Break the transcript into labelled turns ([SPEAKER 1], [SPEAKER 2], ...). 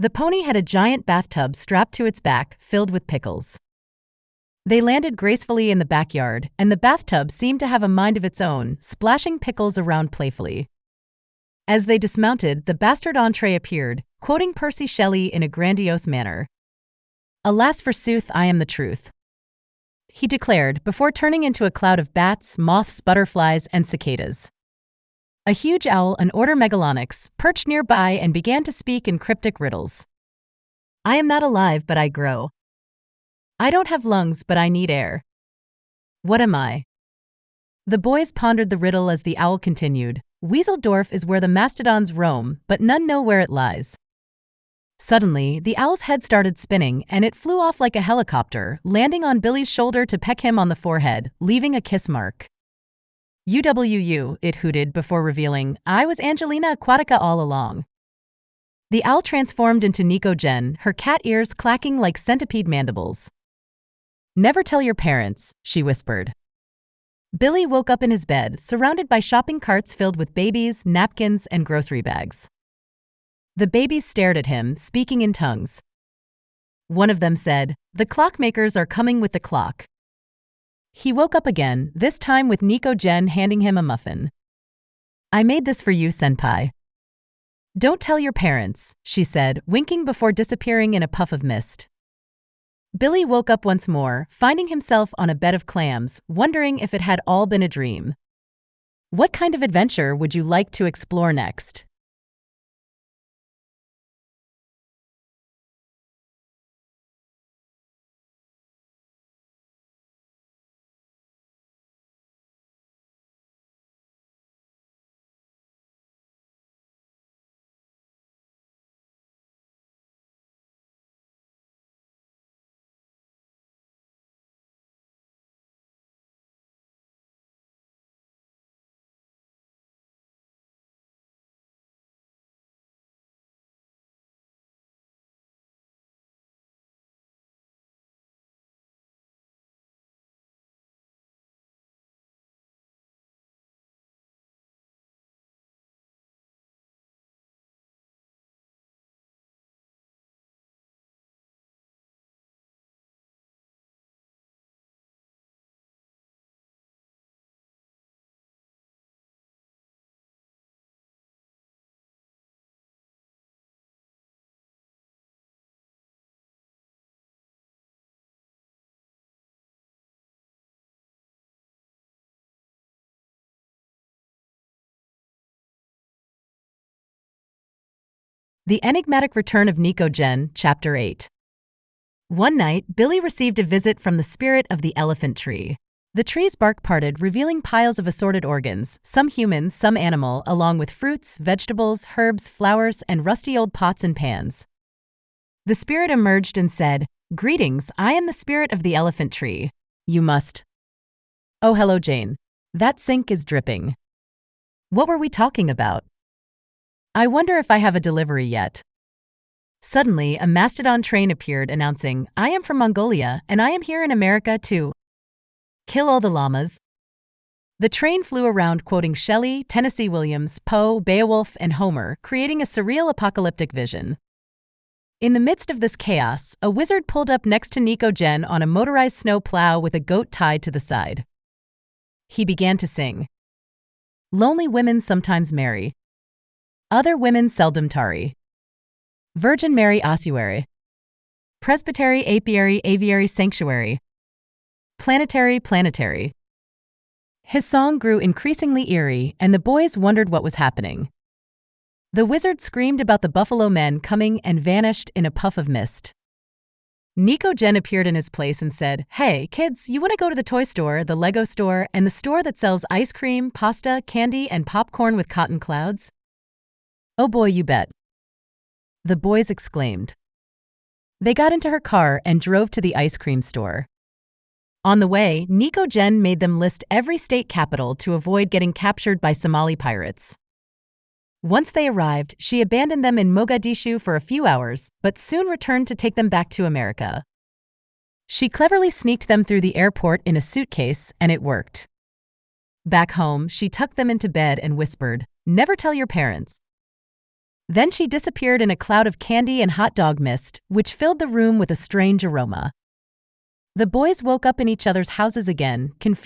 [SPEAKER 1] The pony had a giant bathtub strapped to its back, filled with pickles. They landed gracefully in the backyard, and the bathtub seemed to have a mind of its own, splashing pickles around playfully. As they dismounted, the bastard entree appeared, quoting Percy Shelley in a grandiose manner. "Alas, forsooth, I am the truth," he declared, before turning into a cloud of bats, moths, butterflies, and cicadas. A huge owl, an order Megalonyx, perched nearby and began to speak in cryptic riddles. "I am not alive, but I grow. I don't have lungs, but I need air. What am I?" The boys pondered the riddle as the owl continued. "Weaseldorf is where the mastodons roam, but none know where it lies." Suddenly, the owl's head started spinning, and it flew off like a helicopter, landing on Billy's shoulder to peck him on the forehead, leaving a kiss mark. "UWU," it hooted before revealing, "I was Angelina Aquatica all along." The owl transformed into Neko-Chan, her cat ears clacking like centipede mandibles. "Never tell your parents," she whispered. Billy woke up in his bed, surrounded by shopping carts filled with babies, napkins, and grocery bags. The babies stared at him, speaking in tongues. One of them said, "The clockmakers are coming with the clock." He woke up again, this time with Neko-Chan handing him a muffin. "I made this for you, senpai." "Don't tell your parents," she said, winking before disappearing in a puff of mist. Billy woke up once more, finding himself on a bed of clams, wondering if it had all been a dream. What kind of adventure would you like to explore next? The Enigmatic Return of Neko-Chan, Chapter 8. One night, Billy received a visit from the spirit of the elephant tree. The tree's bark parted, revealing piles of assorted organs, some human, some animal, along with fruits, vegetables, herbs, flowers, and rusty old pots and pans. The spirit emerged and said, "Greetings, I am the spirit of the elephant tree. You must." "Oh, hello, Jane. That sink is dripping. What were we talking about? I wonder if I have a delivery yet." Suddenly, a mastodon train appeared announcing, "I am from Mongolia, and I am here in America to kill all the llamas." The train flew around quoting Shelley, Tennessee Williams, Poe, Beowulf, and Homer, creating a surreal apocalyptic vision. In the midst of this chaos, a wizard pulled up next to Neko-Chan on a motorized snow plow with a goat tied to the side. He began to sing. "Lonely women sometimes marry. Other women seldom tarry. Virgin Mary ossuary. Presbytery apiary aviary sanctuary. Planetary planetary." His song grew increasingly eerie, and the boys wondered what was happening. The wizard screamed about the buffalo men coming and vanished in a puff of mist. Neko-Chan appeared in his place and said, "Hey, kids, you want to go to the toy store, the Lego store, and the store that sells ice cream, pasta, candy, and popcorn with cotton clouds?" "Oh boy, you bet," the boys exclaimed. They got into her car and drove to the ice cream store. On the way, Neko-Chan made them list every state capital to avoid getting captured by Somali pirates. Once they arrived, she abandoned them in Mogadishu for a few hours, but soon returned to take them back to America. She cleverly sneaked them through the airport in a suitcase, and it worked. Back home, she tucked them into bed and whispered, "Never tell your parents." Then she disappeared in a cloud of candy and hot dog mist, which filled the room with a strange aroma. The boys woke up in each other's houses again, confused.